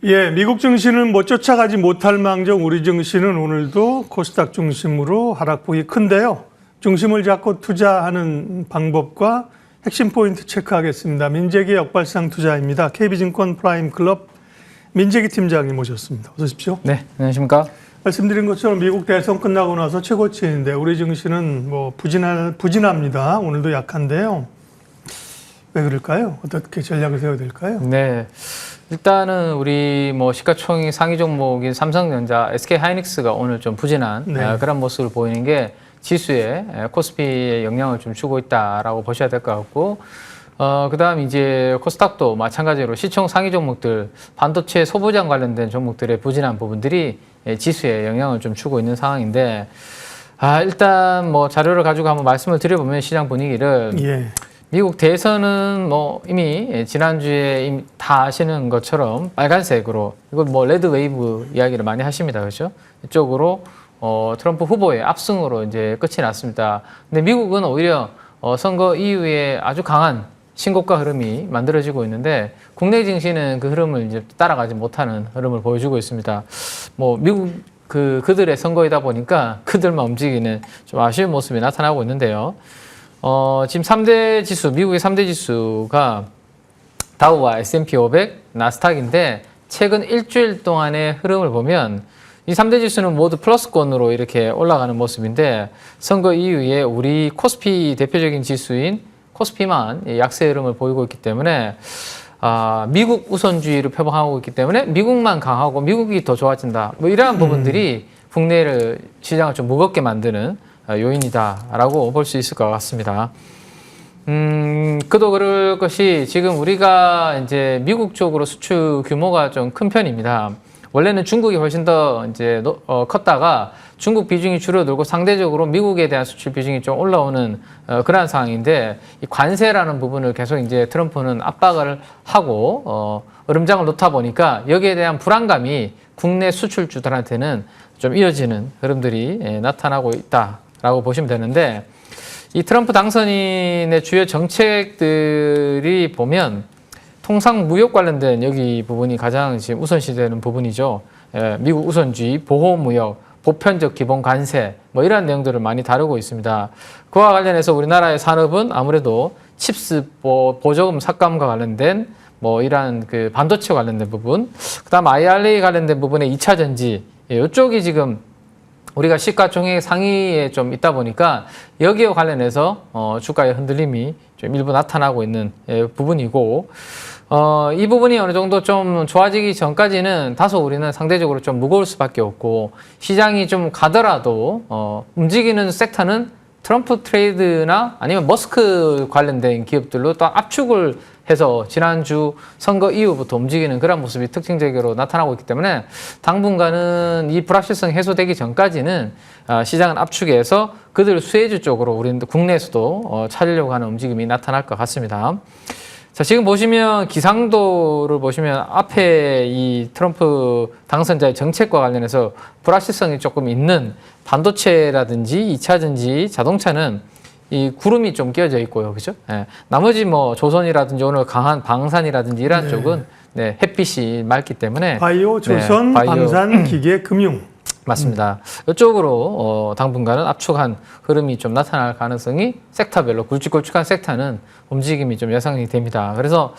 예, 미국 증시는 쫓아가지 못할 망정 우리 증시는 오늘도 코스닥 중심으로 하락폭이 큰데요. 중심을 잡고 투자하는 방법과 핵심 포인트 체크하겠습니다. 민재기 역발상 투자입니다. KB증권 프라임 클럽 민재기 팀장님 모셨습니다. 어서 오십시오. 네, 안녕하십니까? 말씀드린 것처럼 미국 대선 끝나고 나서 최고치인데 우리 증시는 부진합니다. 오늘도 약한데요. 왜 그럴까요? 어떻게 전략을 세워야 될까요? 네. 일단은 우리 시가총액 상위 종목인 삼성전자, SK하이닉스가 오늘 좀 부진한 그런 모습을 보이는 게 지수에 코스피에 영향을 좀 주고 있다라고 보셔야 될 것 같고, 그다음 이제 코스닥도 마찬가지로 시총 상위 종목들, 반도체 소부장 관련된 종목들의 부진한 부분들이 지수에 영향을 좀 주고 있는 상황인데, 일단 자료를 가지고 한번 말씀을 드려보면 시장 분위기를. 예. 미국 대선은 이미 지난주에 이미 다 아시는 것처럼 빨간색으로, 이걸 레드 웨이브 이야기를 많이 하십니다. 그렇죠? 이쪽으로 트럼프 후보의 압승으로 이제 끝이 났습니다. 근데 미국은 오히려 선거 이후에 아주 강한 신고가 흐름이 만들어지고 있는데, 국내 증시는 그 흐름을 이제 따라가지 못하는 흐름을 보여주고 있습니다. 미국 그들의 선거이다 보니까 그들만 움직이는 좀 아쉬운 모습이 나타나고 있는데요. 지금 3대 지수, 미국의 3대 지수가 다우와 S&P 500, 나스닥인데, 최근 일주일 동안의 흐름을 보면 이 3대 지수는 모두 플러스권으로 이렇게 올라가는 모습인데, 선거 이후에 우리 코스피 대표적인 지수인 코스피만 약세 흐름을 보이고 있기 때문에, 미국 우선주의를 표방하고 있기 때문에 미국만 강하고 미국이 더 좋아진다. 이러한 부분들이 국내를 시장을 좀 무겁게 만드는 요인이다라고 볼 수 있을 것 같습니다. 그도 그럴 것이, 지금 우리가 이제 미국 쪽으로 수출 규모가 좀 큰 편입니다. 원래는 중국이 훨씬 더 이제 컸다가 중국 비중이 줄어들고 상대적으로 미국에 대한 수출 비중이 좀 올라오는 그러한 상황인데, 이 관세라는 부분을 계속 이제 트럼프는 압박을 하고 으름장을 놓다 보니까 여기에 대한 불안감이 국내 수출주들한테는 좀 이어지는 흐름들이 나타나고 있다라고 보시면 되는데, 이 트럼프 당선인의 주요 정책들이 보면 통상 무역 관련된 여기 부분이 가장 지금 우선시되는 부분이죠. 미국 우선주의, 보호무역, 보편적 기본 관세, 이러한 내용들을 많이 다루고 있습니다. 그와 관련해서 우리나라의 산업은 아무래도 칩스 보조금 삭감과 관련된 이러한 그 반도체 관련된 부분, 그다음 IRA 관련된 부분의 2차 전지, 이쪽이 지금 우리가 시가총액 상위에 좀 있다 보니까 여기에 관련해서 주가의 흔들림이 좀 일부 나타나고 있는 부분이고, 이 부분이 어느 정도 좀 좋아지기 전까지는 다소 우리는 상대적으로 좀 무거울 수밖에 없고, 시장이 좀 가더라도 움직이는 섹터는 트럼프 트레이드나 아니면 머스크 관련된 기업들로 또 압축을 해서 지난주 선거 이후부터 움직이는 그런 모습이 특징적으로 나타나고 있기 때문에 당분간은 이 불확실성 해소되기 전까지는 시장은 압축해서 그들 수혜주 쪽으로 우리는 국내에서도 찾으려고 하는 움직임이 나타날 것 같습니다. 자, 지금 보시면 기상도를 보시면 앞에 이 트럼프 당선자의 정책과 관련해서 불확실성이 조금 있는 반도체라든지 2차 전지, 자동차는 이 구름이 좀 끼어져 있고요. 그죠? 예. 나머지 조선이라든지 오늘 강한 방산이라든지 이러한 쪽은 햇빛이 맑기 때문에 바이오, 조선, 방산, 기계, 금융. 맞습니다. 이쪽으로 당분간은 압축한 흐름이 좀 나타날 가능성이 섹터별로 굵직굵직한 섹터는 움직임이 좀 예상이 됩니다. 그래서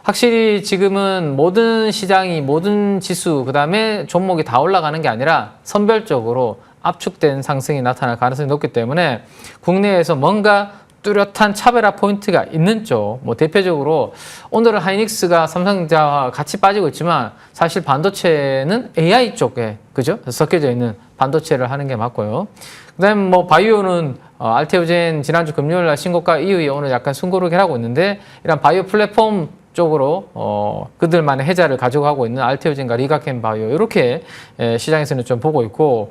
확실히 지금은 모든 시장이, 모든 지수, 그다음에 종목이 다 올라가는 게 아니라 선별적으로 압축된 상승이 나타날 가능성이 높기 때문에 국내에서 뭔가 뚜렷한 차별화 포인트가 있는 쪽, 대표적으로 오늘은 하이닉스가 삼성전자와 같이 빠지고 있지만 사실 반도체는 AI 쪽에, 그죠? 섞여져 있는 반도체를 하는 게 맞고요. 그 다음에 바이오는 알테오젠 지난주 금요일 날 신고가 이후에 오늘 약간 숨고르기를 하고 있는데, 이런 바이오 플랫폼 쪽으로 그들만의 해자를 가지고 하고 있는 알테오젠과 리가켄 바이오, 이렇게 시장에서는 좀 보고 있고,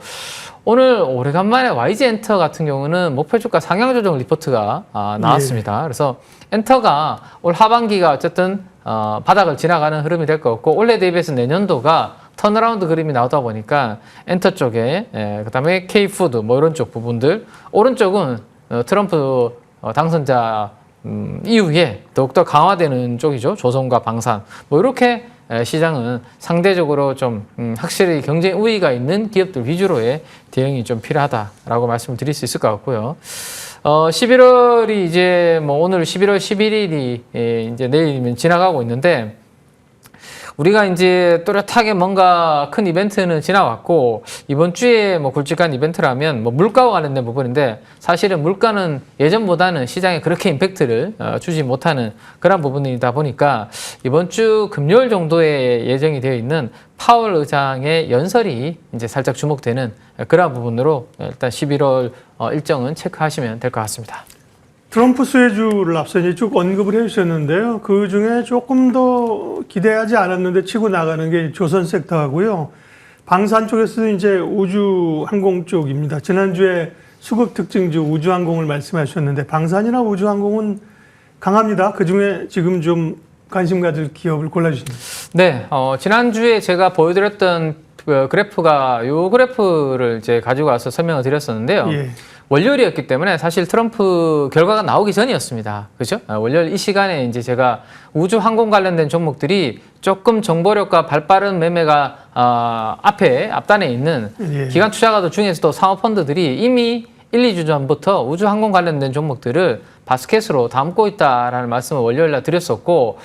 오늘 오래간만에 YG엔터 같은 경우는 목표주가 상향 조정 리포트가 나왔습니다. 그래서 엔터가 올 하반기가 어쨌든 바닥을 지나가는 흐름이 될 것 같고, 올해 대비해서 내년도가 턴어라운드 그림이 나오다 보니까 엔터 쪽에, 그다음에 K푸드 이런 쪽 부분들, 오른쪽은 트럼프 당선자 이후에 더욱더 강화되는 쪽이죠. 조선과 방산. 뭐 이렇게 시장은 상대적으로 좀 확실히 경쟁 우위가 있는 기업들 위주로의 대응이 좀 필요하다라고 말씀을 드릴 수 있을 것 같고요. 11월이 이제 뭐 오늘 11월 11일이 이제 내일이면 지나가고 있는데 우리가 이제 또렷하게 뭔가 큰 이벤트는 지나왔고 이번 주에 뭐 굵직한 이벤트라면 뭐 물가와 관련된 부분인데 사실은 물가는 예전보다는 시장에 그렇게 임팩트를 주지 못하는 그런 부분이다 보니까 이번 주 금요일 정도에 예정이 되어 있는 파월 의장의 연설이 이제 살짝 주목되는 그런 부분으로 일단 11월 일정은 체크하시면 될 것 같습니다. 트럼프 수혜주를 앞서 이제 쭉 언급을 해주셨는데요. 그 중에 조금 더 기대하지 않았는데 치고 나가는 게 조선 섹터하고요. 방산 쪽에서는 이제 우주항공 쪽입니다. 지난주에 수급 특징주 우주항공을 말씀하셨는데 방산이나 우주항공은 강합니다. 그 중에 지금 좀 관심 가질 기업을 골라주십니다. 네, 지난주에 제가 보여드렸던 그 그래프가 이 그래프를 이제 가지고 와서 설명을 드렸었는데요. 예. 월요일이었기 때문에 사실 트럼프 결과가 나오기 전이었습니다. 그죠? 월요일 이 시간에 이제 제가 우주 항공 관련된 종목들이 조금 정보력과 발빠른 매매가 앞단에 있는 예. 기관 투자가들 중에서도 사모펀드들이 이미 1, 2주 전부터 우주 항공 관련된 종목들을 바스켓으로 담고 있다라는 말씀을 월요일 날 드렸었고,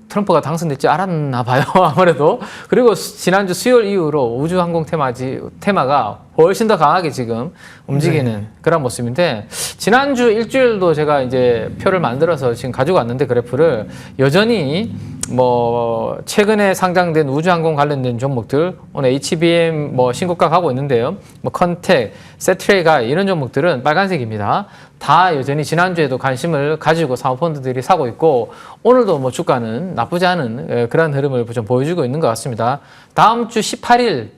트럼프가 당선될지 알았나 봐요. 아무래도. 그리고 지난주 수요일 이후로 우주항공 테마가 훨씬 더 강하게 지금 움직이는 그런 모습인데 지난주 일주일도 제가 이제 표를 만들어서 지금 가지고 왔는데 그래프를 여전히 뭐 최근에 상장된 우주항공 관련된 종목들 오늘 HBM 뭐 신고가 가고 있는데요. 뭐 컨텍, 세트레가 이런 종목들은 빨간색입니다. 다 여전히 지난주에도 관심을 가지고 사모펀드들이 사고 있고 오늘도 뭐 주가는 나쁘지 않은 그런 흐름을 좀 보여주고 있는 것 같습니다. 다음 주 18일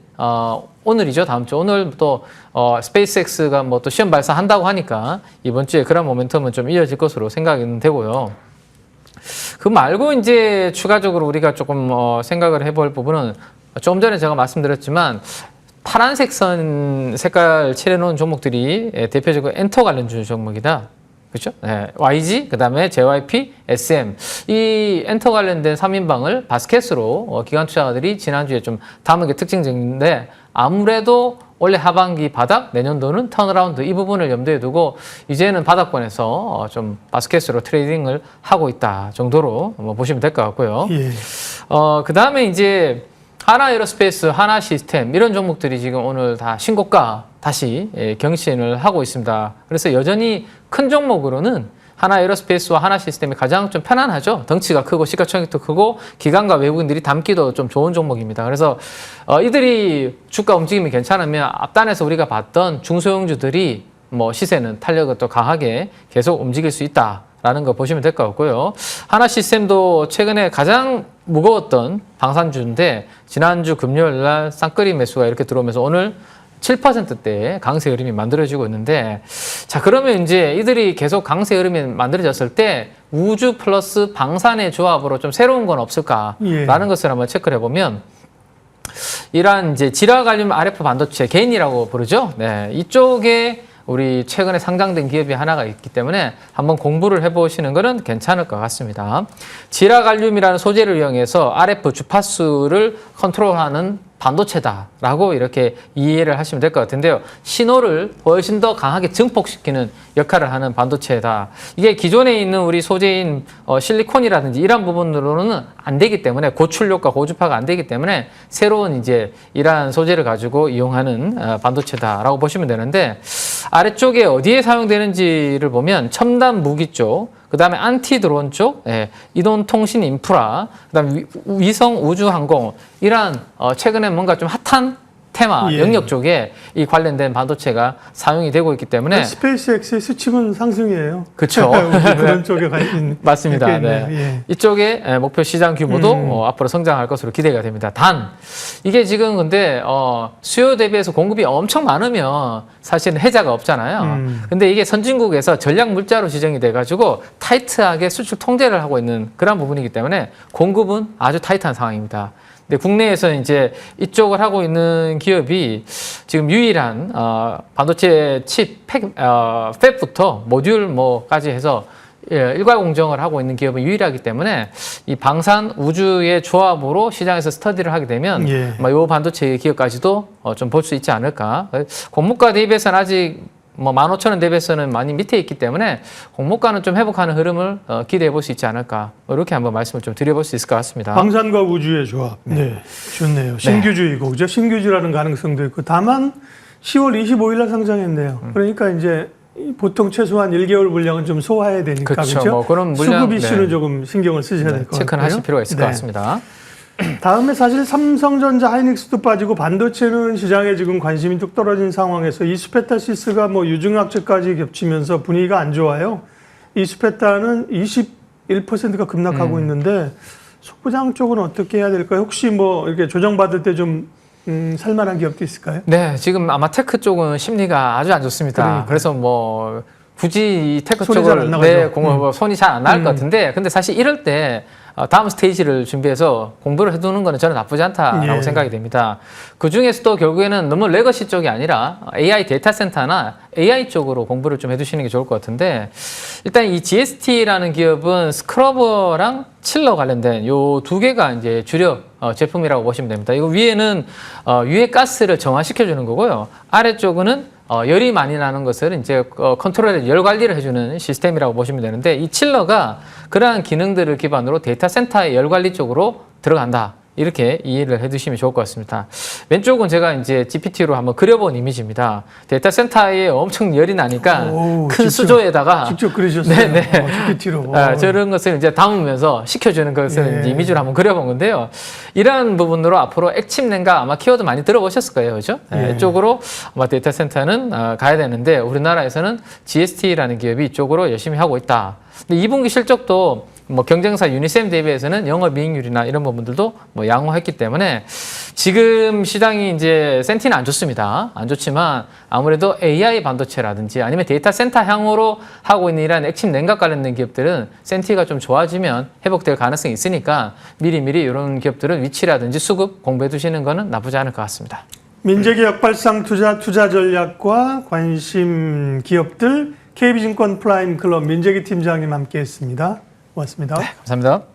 오늘이죠. 다음 주 오늘 또 스페이스X가 뭐 또 시험 발사한다고 하니까 이번 주에 그런 모멘텀은 좀 이어질 것으로 생각이 되고요. 그 말고 이제 추가적으로 우리가 조금 생각을 해볼 부분은 조금 전에 제가 말씀드렸지만 파란색 선 색깔 칠해놓은 종목들이 대표적으로 엔터 관련주 종목이다. 그렇죠? 네, YG, 그 다음에 JYP, SM. 이 엔터 관련된 3인방을 바스켓으로 기관 투자가들이 지난주에 좀 담은 게 특징적인데 아무래도 올해 하반기 바닥, 내년도는 턴어라운드 이 부분을 염두에 두고 이제는 바닥권에서 좀 바스켓으로 트레이딩을 하고 있다 정도로 보시면 될 것 같고요. 예. 그 다음에 이제 하나에어로스페이스, 하나시스템 이런 종목들이 지금 오늘 다 신고가 다시 경신을 하고 있습니다. 그래서 여전히 큰 종목으로는 하나에어로스페이스와 하나시스템이 가장 좀 편안하죠. 덩치가 크고 시가총액도 크고 기관과 외국인들이 담기도 좀 좋은 종목입니다. 그래서 이들이 주가 움직임이 괜찮으면 앞단에서 우리가 봤던 중소형주들이 뭐 시세는 탄력을 또 강하게 계속 움직일 수 있다라는 거 보시면 될 것 같고요. 하나시스템도 최근에 가장 무거웠던 방산주인데 지난주 금요일 날 쌍끌이 매수가 이렇게 들어오면서 오늘 7%대의 강세 흐름이 만들어지고 있는데 자 그러면 이제 이들이 계속 강세 흐름이 만들어졌을 때 우주 플러스 방산의 조합으로 좀 새로운 건 없을까라는 것을 한번 체크를 해보면 이러한 이제 지라갈륨 RF 반도체 개인이라고 부르죠. 네, 이쪽에 우리 최근에 상장된 기업이 하나가 있기 때문에 한번 공부를 해보시는 것은 괜찮을 것 같습니다. 지라갈륨이라는 소재를 이용해서 RF 주파수를 컨트롤하는 반도체다라고 이렇게 이해를 하시면 될 것 같은데요. 신호를 훨씬 더 강하게 증폭시키는 역할을 하는 반도체다. 이게 기존에 있는 우리 소재인 실리콘이라든지 이런 부분으로는 안 되기 때문에 고출력과 고주파가 안 되기 때문에 새로운 이제 이러한 소재를 가지고 이용하는 반도체다라고 보시면 되는데 아래쪽에 어디에 사용되는지를 보면 첨단 무기 쪽, 그 다음에 안티 드론 쪽, 이동통신 인프라, 그 다음에 위성 우주항공 이러한 최근에 뭔가 좀 핫한 테마, 영역 쪽에 이 관련된 반도체가 사용이 되고 있기 때문에 스페이스X의 수치은 상승이에요. 그렇죠. 그런 쪽에 관심 맞습니다. 네. 예. 이쪽에 목표 시장 규모도 앞으로 성장할 것으로 기대가 됩니다. 단 이게 지금 근데 수요 대비해서 공급이 엄청 많으면 사실은 해자가 없잖아요. 근데 이게 선진국에서 전략 물자로 지정이 돼가지고 타이트하게 수출 통제를 하고 있는 그런 부분이기 때문에 공급은 아주 타이트한 상황입니다. 근데 국내에서 이제 이쪽을 하고 있는 기업이 지금 유일한 반도체 칩 팹부터 모듈 뭐까지 해서 일괄 공정을 하고 있는 기업은 유일하기 때문에 이 방산 우주의 조합으로 시장에서 스터디를 하게 되면 예. 이 반도체 기업까지도 좀 볼 수 있지 않을까. 공모가 대비해서는 아직 뭐 15,000원 대비해서는 많이 밑에 있기 때문에 공모가는 좀 회복하는 흐름을 기대해 볼 수 있지 않을까. 이렇게 한번 말씀을 좀 드려볼 수 있을 것 같습니다. 방산과 우주의 조합. 네, 좋네요. 신규주이고 그죠? 신규주라는 가능성도 있고 다만 10월 25일 날 상장했네요. 그러니까 이제 보통 최소한 1개월 물량은 좀 소화해야 되니까 그렇죠. 그죠? 뭐 그런 물량, 수급 이슈는 네. 조금 신경을 쓰셔야 될 것 같아요. 체크는 하실 필요가 있을 것 네. 같습니다. 다음에 사실 삼성전자, 하이닉스도 빠지고 반도체는 시장에 지금 관심이 뚝 떨어진 상황에서 이스페타시스가 뭐 유증학제까지 겹치면서 분위기가 안 좋아요. 이스페타는 21%가 급락하고 있는데 속부장 쪽은 어떻게 해야 될까요? 혹시 뭐 이렇게 조정받을 때 좀 살만한 기업도 있을까요? 네, 지금 아마 테크 쪽은 심리가 아주 안 좋습니다. 그러니까요. 그래서 뭐 굳이 이 테크 손이 잘안 쪽을 나가죠. 손이 잘 안 나갈 것 같은데, 근데 사실 이럴 때 다음 스테이지를 준비해서 공부를 해두는 거는 저는 나쁘지 않다라고 예. 생각이 됩니다. 그 중에서도 결국에는 너무 레거시 쪽이 아니라 AI 데이터 센터나 AI 쪽으로 공부를 좀 해두시는 게 좋을 것 같은데, 일단 이 GST라는 기업은 스크러버랑 칠러 관련된 요 두 개가 이제 주력 제품이라고 보시면 됩니다. 이거 위에는 유해 가스를 정화시켜 주는 거고요. 아래쪽은 열이 많이 나는 것을 이제 컨트롤에 열 관리를 해주는 시스템이라고 보시면 되는데, 이 칠러가 그러한 기능들을 기반으로 데이터 센터의 열 관리 쪽으로 들어간다. 이렇게 이해를 해두시면 좋을 것 같습니다. 왼쪽은 제가 이제 GPT로 한번 그려본 이미지입니다. 데이터 센터에 엄청 열이 나니까 오, 큰 직접, 수조에다가 직접 그리셨어요. 네네. GPT로. 저런 것을 이제 담으면서 식혀주는 것을 예. 이제 이미지로 한번 그려본 건데요. 이러한 부분으로 앞으로 액침 냉각 아마 키워드 많이 들어보셨을 거예요, 그죠? 예. 이쪽으로 아마 데이터 센터는 가야 되는데, 우리나라에서는 GST라는 기업이 이쪽으로 열심히 하고 있다. 근데 2분기 실적도 뭐 경쟁사 유니셈 대비해서는 영업이익률이나 이런 부분들도 뭐 양호했기 때문에 지금 시장이 이제 센티는 안 좋습니다. 안 좋지만 아무래도 AI 반도체라든지 아니면 데이터 센터 향으로 하고 있는 이런 액침 냉각 관련된 기업들은 센티가 좀 좋아지면 회복될 가능성이 있으니까 미리미리 이런 기업들은 위치라든지 수급 공부해 두시는 거는 나쁘지 않을 것 같습니다. 민재기 역발상 투자 전략과 관심 기업들 KB증권 프라임 클럽 민재기 팀장님 함께했습니다. 고맙습니다. 감사합니다.